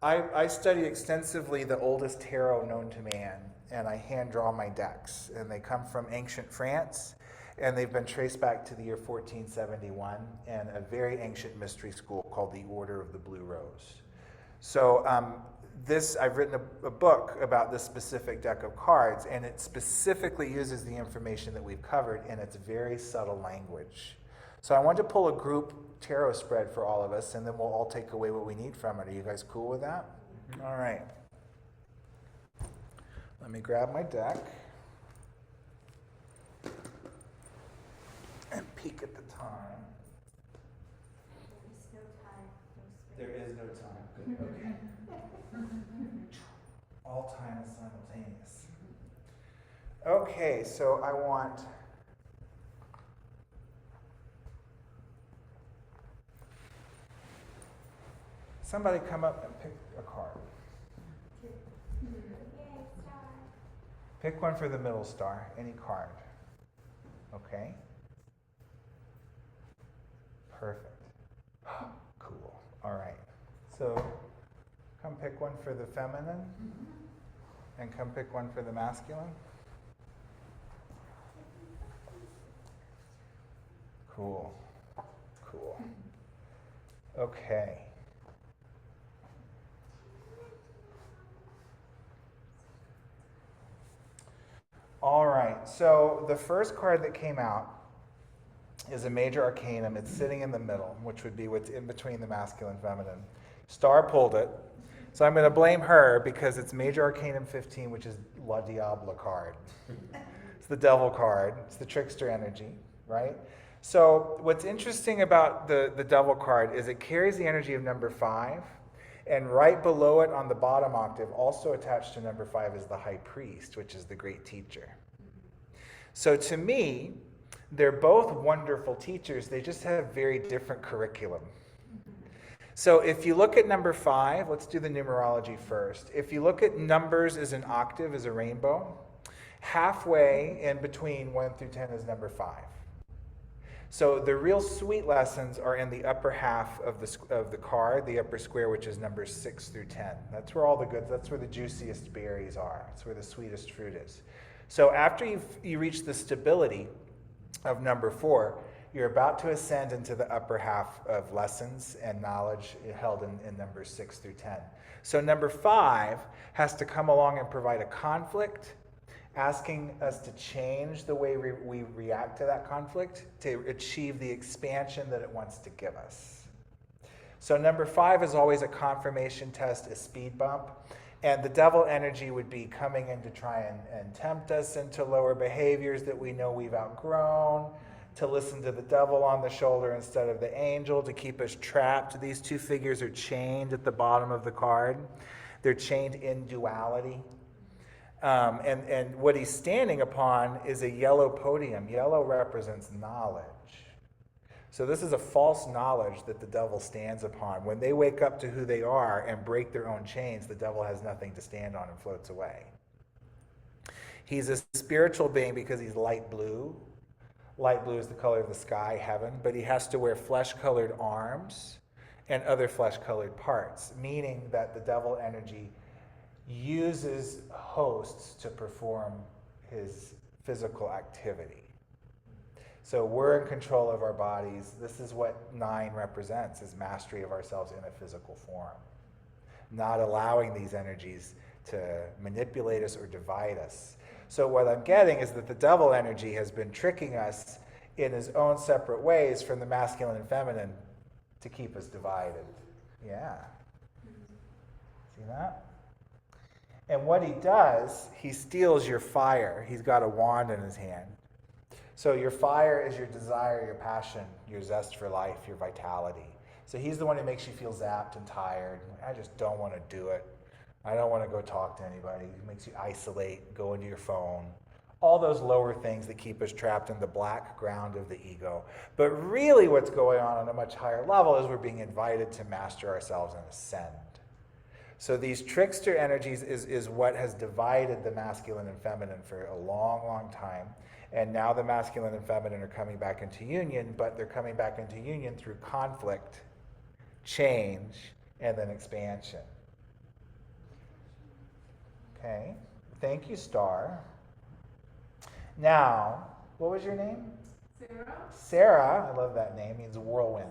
I study extensively the oldest tarot known to man, and I hand draw my decks, and they come from ancient France. And they've been traced back to the year 1471 and a very ancient mystery school called the Order of the Blue Rose. So I've written a book about this specific deck of cards, and it specifically uses the information that we've covered in its very subtle language. So I want to pull a group tarot spread for all of us, and then we'll all take away what we need from it. Are you guys cool with that? Mm-hmm. All right. Let me grab my deck and peek at the time. There's no time, no space. There is no time. Good. Okay. All time is simultaneous. Okay, so I want somebody come up and pick a card. Pick one for the middle star, any card. Okay. Perfect. Cool. All right. So come pick one for the feminine and come pick one for the masculine. Cool. Cool. Okay. All right. So the first card that came out is a major arcanum. It's sitting in the middle, which would be what's in between the masculine and feminine. Star pulled it. So I'm going to blame her because it's major arcanum 15, which is La Diabla card. It's the devil card. It's the trickster energy, right? So what's interesting about the devil card is it carries the energy of number 5, and right below it on the bottom octave, also attached to number 5, is the high priest, which is the great teacher. So to me, they're both wonderful teachers. They just have very different curriculum. So if you look at number 5, let's do the numerology first. If you look at numbers as an octave, as a rainbow, halfway in between 1 through 10 is number 5. So the real sweet lessons are in the upper half of the card, the upper square, which is numbers 6 through 10. That's where all the goods, that's where the juiciest berries are. That's where the sweetest fruit is. So after you reach the stability of number 4, you're about to ascend into the upper half of lessons and knowledge held in numbers 6 through 10. So number 5 has to come along and provide a conflict, asking us to change the way we react to that conflict to achieve the expansion that it wants to give us. So number 5 is always a confirmation test, a speed bump. And the devil energy would be coming in to try and tempt us into lower behaviors that we know we've outgrown, to listen to the devil on the shoulder instead of the angel, to keep us trapped. These two figures are chained at the bottom of the card. They're chained in duality. And what he's standing upon is a yellow podium. Yellow represents knowledge. So this is a false knowledge that the devil stands upon. When they wake up to who they are and break their own chains, the devil has nothing to stand on and floats away. He's a spiritual being because he's light blue. Light blue is the color of the sky, heaven, but he has to wear flesh-colored arms and other flesh-colored parts, meaning that the devil energy uses hosts to perform his physical activity. So we're in control of our bodies. This is what 9 represents, is mastery of ourselves in a physical form. Not allowing these energies to manipulate us or divide us. So what I'm getting is that the devil energy has been tricking us in his own separate ways from the masculine and feminine to keep us divided. Yeah. See that? And what he does, he steals your fire. He's got a wand in his hand. So your fire is your desire, your passion, your zest for life, your vitality. So he's the one who makes you feel zapped and tired. I just don't want to do it. I don't want to go talk to anybody. It makes you isolate, go into your phone. All those lower things that keep us trapped in the black ground of the ego. But really what's going on a much higher level is we're being invited to master ourselves and ascend. So these trickster energies is what has divided the masculine and feminine for a long, long time. And now the masculine and feminine are coming back into union, but they're coming back into union through conflict, change, and then expansion. Okay, thank you, Star. Now, what was your name? Sarah? Sarah, I love that name, means whirlwind,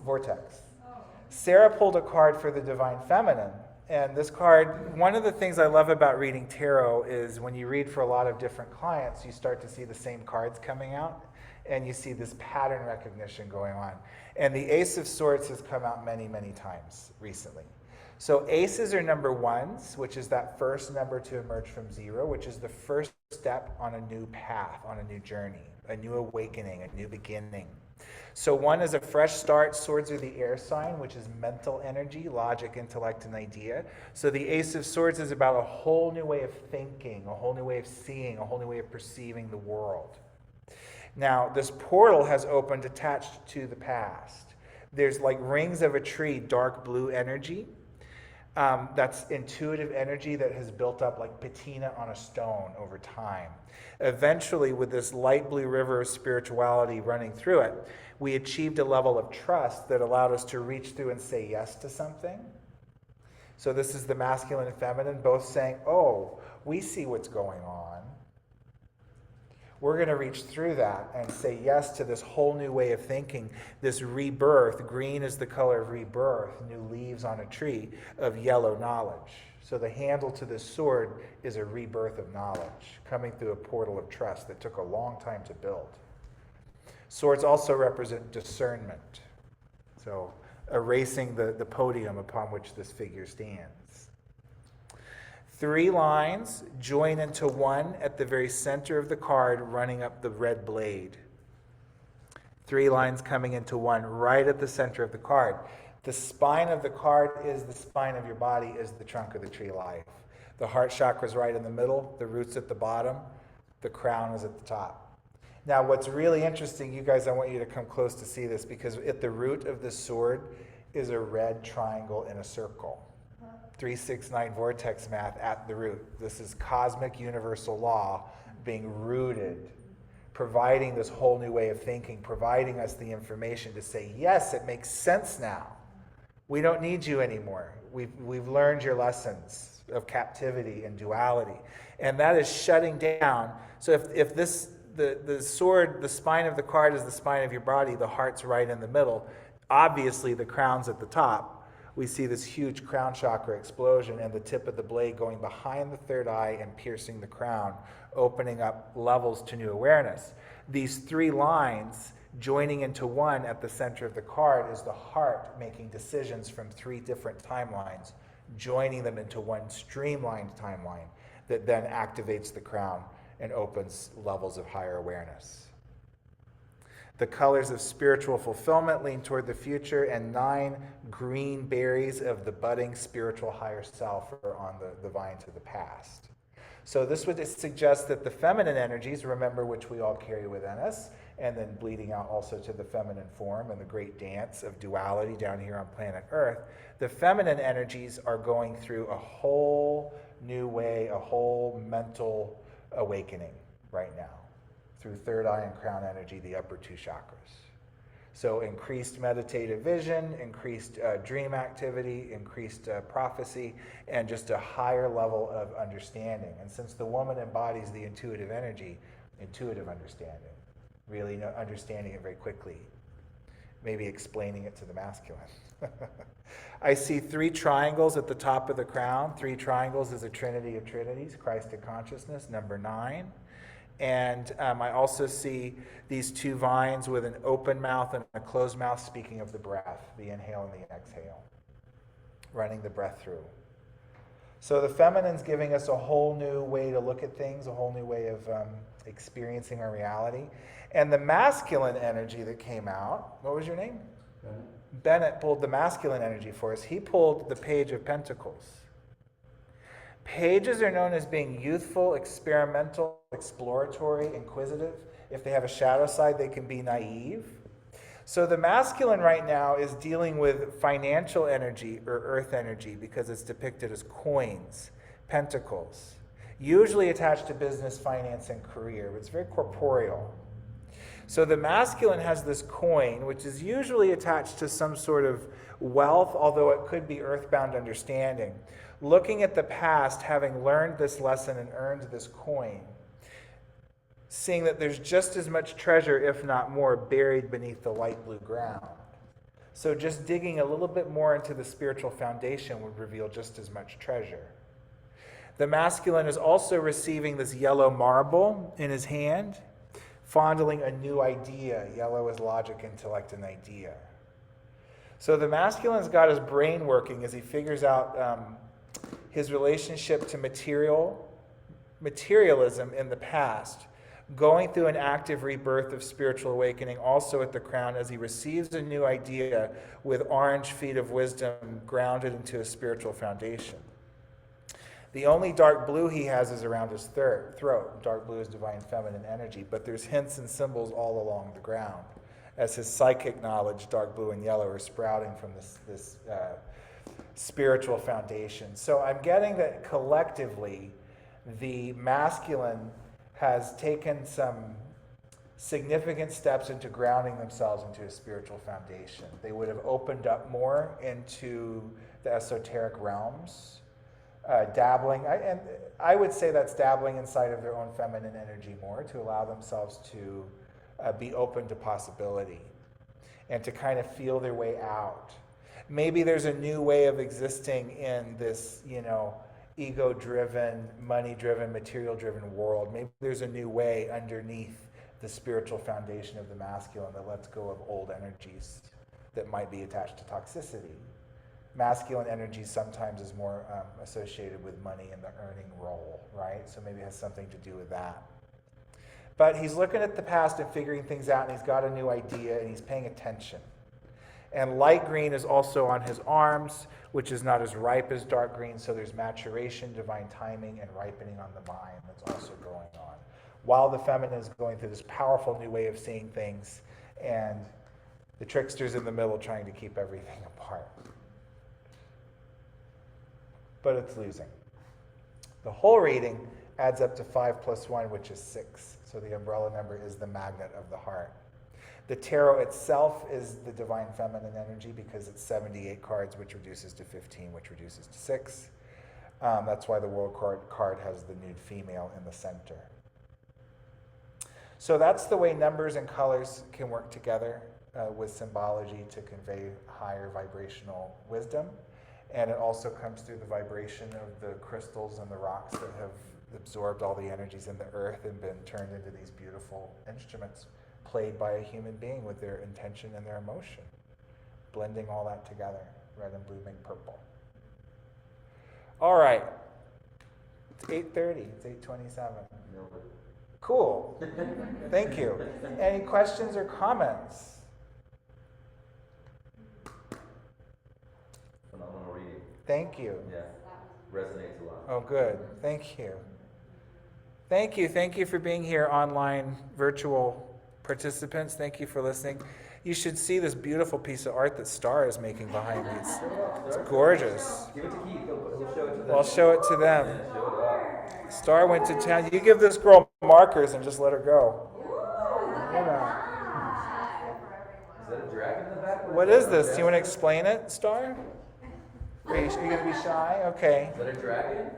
vortex. Oh. Sarah pulled a card for the Divine Feminine. And this card, one of the things I love about reading tarot is when you read for a lot of different clients, you start to see the same cards coming out, and you see this pattern recognition going on. And the Ace of Swords has come out many, many times recently. So aces are number 1s, which is that first number to emerge from 0, which is the first step on a new path, on a new journey, a new awakening, a new beginning. So 1 is a fresh start. Swords are the air sign, which is mental energy, logic, intellect, and idea. So the Ace of Swords is about a whole new way of thinking, a whole new way of seeing, a whole new way of perceiving the world. Now, this portal has opened attached to the past. There's like rings of a tree, dark blue energy. That's intuitive energy that has built up like patina on a stone over time. Eventually, with this light blue river of spirituality running through it, we achieved a level of trust that allowed us to reach through and say yes to something. So this is the masculine and feminine both saying, oh, we see what's going on. We're going to reach through that and say yes to this whole new way of thinking, this rebirth. Green is the color of rebirth, new leaves on a tree, of yellow knowledge. So the handle to this sword is a rebirth of knowledge, coming through a portal of trust that took a long time to build. Swords also represent discernment. So erasing the podium upon which this figure stands. 3 lines join into 1 at the very center of the card, running up the red blade. 3 lines coming into 1 right at the center of the card. The spine of the card is the spine of your body, is the trunk of the tree of life. The heart chakra is right in the middle, the root's at the bottom, the crown is at the top. Now what's really interesting, you guys, I want you to come close to see this, because at the root of the sword is a red triangle in a circle. 369 vortex math at the root. This is cosmic universal law being rooted, providing this whole new way of thinking, providing us the information to say, yes, it makes sense now. We don't need you anymore. We've learned your lessons of captivity and duality. And that is shutting down. So if this the sword, the spine of the card is the spine of your body, the heart's right in the middle, obviously the crown's at the top. We see this huge crown chakra explosion and the tip of the blade going behind the third eye and piercing the crown, opening up levels to new awareness. These 3 lines joining into 1 at the center of the card is the heart making decisions from 3 different timelines, joining them into 1 streamlined timeline that then activates the crown and opens levels of higher awareness. The colors of spiritual fulfillment lean toward the future, and 9 green berries of the budding spiritual higher self are on the vine to the past. So this would suggest that the feminine energies, remember, which we all carry within us, and then bleeding out also to the feminine form and the great dance of duality down here on planet Earth, the feminine energies are going through a whole new way, a whole mental awakening right now through third eye and crown energy, the upper two chakras. So increased meditative vision, increased dream activity, increased prophecy, and just a higher level of understanding. And since the woman embodies the intuitive energy, intuitive understanding, really understanding it very quickly, maybe explaining it to the masculine. I see 3 triangles at the top of the crown. 3 triangles is a trinity of trinities, Christ and consciousness, number 9. And I also see these 2 vines with an open mouth and a closed mouth, speaking of the breath, the inhale and the exhale, running the breath through. So the feminine's giving us a whole new way to look at things, a whole new way of experiencing our reality. And the masculine energy that came out, what was your name? Bennett pulled the masculine energy for us. He pulled the Page of Pentacles. Pages are known as being youthful, experimental, exploratory, inquisitive. If they have a shadow side, they can be naive. So the masculine right now is dealing with financial energy or earth energy because it's depicted as coins, pentacles, usually attached to business, finance, and career, but it's very corporeal. So the masculine has this coin, which is usually attached to some sort of wealth, although it could be earthbound understanding. Looking at the past, having learned this lesson and earned this coin, seeing that there's just as much treasure, if not more, buried beneath the light blue ground. So just digging a little bit more into the spiritual foundation would reveal just as much treasure. The masculine is also receiving this yellow marble in his hand, fondling a new idea. Yellow is logic, intellect, and idea. So the masculine's got his brain working as he figures out his relationship to materialism in the past, going through an active rebirth of spiritual awakening also at the crown as he receives a new idea with orange feet of wisdom grounded into a spiritual foundation. The only dark blue he has is around his throat. Dark blue is divine feminine energy, but there's hints and symbols all along the ground as his psychic knowledge, dark blue and yellow, are sprouting from this spiritual foundation. So I'm getting that collectively the masculine has taken some significant steps into grounding themselves into a spiritual foundation. They would have opened up more into the esoteric realms, dabbling, and I would say that's dabbling inside of their own feminine energy more to allow themselves to be open to possibility and to kind of feel their way out. Maybe there's a new way of existing in this, ego-driven, money-driven, material-driven world. Maybe there's a new way underneath the spiritual foundation of the masculine that lets go of old energies that might be attached to toxicity. Masculine energy sometimes is more associated with money and the earning role, right? So maybe it has something to do with that. But he's looking at the past and figuring things out, and he's got a new idea, and he's paying attention. And light green is also on his arms, which is not as ripe as dark green, so there's maturation, divine timing, and ripening on the mind that's also going on. While the feminine is going through this powerful new way of seeing things, and the trickster's in the middle trying to keep everything apart. But it's losing. The whole reading adds up to 5 + 1, which is 6. So the umbrella number is the magnet of the heart. The tarot itself is the divine feminine energy because it's 78 cards, which reduces to 15, which reduces to 6. That's why the world card has the nude female in the center. So that's the way numbers and colors can work together with symbology to convey higher vibrational wisdom. And it also comes through the vibration of the crystals and the rocks that have absorbed all the energies in the earth and been turned into these beautiful instruments played by a human being with their intention and their emotion, blending all that together. Red and blue make purple. All right. It's 8:30. It's 8:27. Cool. Thank you. Any questions or comments? Phenomenal reading. Thank you. Yeah, resonates a lot. Oh, good. Thank you. Thank you. Thank you for being here, online virtual participants. Thank you for listening. You should see this beautiful piece of art that Star is making behind me. It's gorgeous. Give it to Keith. He'll show it to them. I'll show it to them. Yeah, show it off. Star went to town. You give this girl markers and just let her go. You know. Is that a dragon in the back? What is this? Do you want to explain it, Star? Are you going to be shy? Okay. Is that a dragon?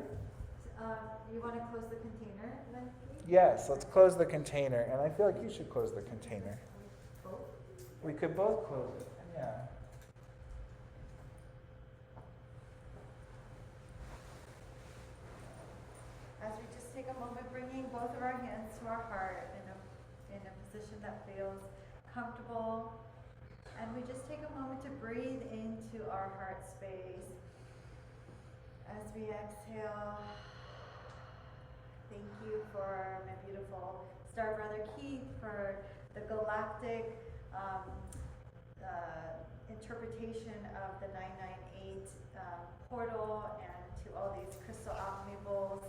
You want to close the container then, please? Yes, let's close the container. And I feel like you should close the container. We could both close it. Yeah. As we just take a moment, bringing both of our hands to our heart in a position that feels comfortable. And we just take a moment to breathe into our heart space. As we exhale, thank you for my beautiful star brother Keith for the galactic interpretation of the 998 portal, and to all these crystal alchemy bowls.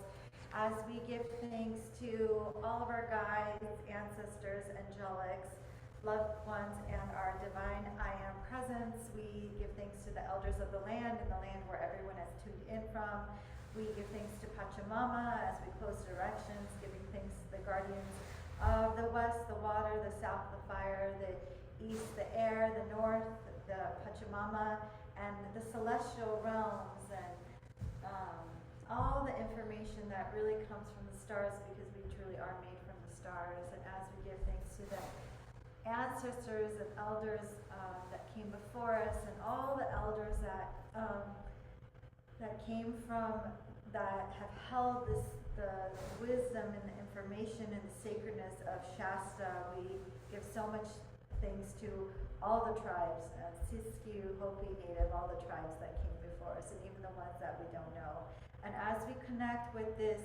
As we give thanks to all of our guides, ancestors, angelics, loved ones, and our divine I Am presence, we give thanks to the elders of the land and the land where everyone has tuned in from. We give thanks to Pachamama as we close directions, giving thanks to the guardians of the west, the water, the south, the fire, the east, the air, the north, the Pachamama, and the celestial realms, and all the information that really comes from the stars, because we truly are made from the stars. And as we give thanks to the ancestors and elders that came before us, and all the elders that came from, that have held the wisdom and the information and the sacredness of Shasta, we give so much thanks to all the tribes, Siskiyou, Hopi, Native, all the tribes that came before us, and even the ones that we don't know. And as we connect with this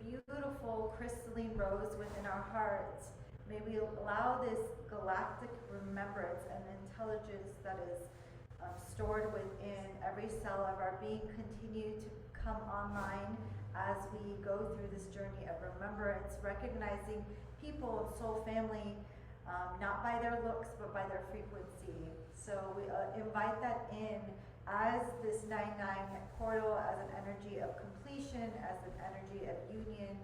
beautiful crystalline rose within our hearts, may we allow this galactic remembrance and intelligence that is stored within every cell of our being continue to come online as we go through this journey of remembrance, recognizing people, soul family, not by their looks, but by their frequency. So we invite that in as this 9-9 portal, as an energy of completion, as an energy of union,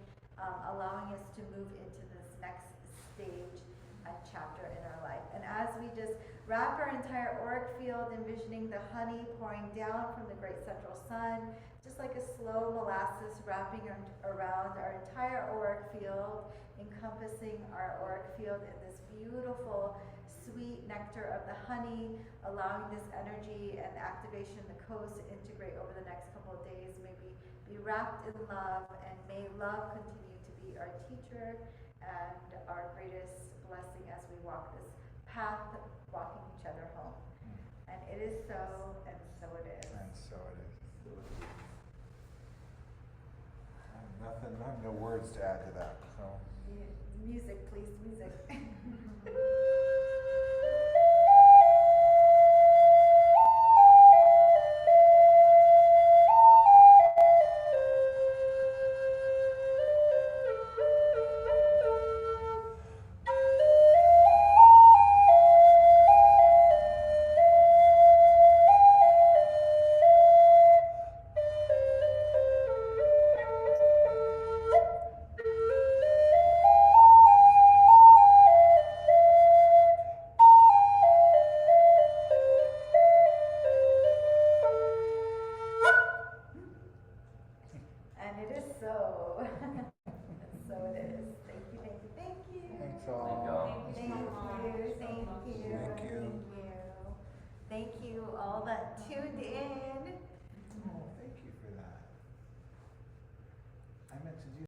allowing us to move into this next stage and chapter in our life. And as we just wrap our entire auric field, envisioning the honey pouring down from the great central sun, just like a slow molasses wrapping around our entire auric field, encompassing our auric field in this beautiful sweet nectar of the honey, allowing this energy and activation, the codes to integrate over the next couple of days. May we be wrapped in love, and may love continue to be our teacher and our greatest blessing as we walk this path, walking each other home. And it is so, and so it is. And so it is. I have no words to add to that. So. Music, please, music.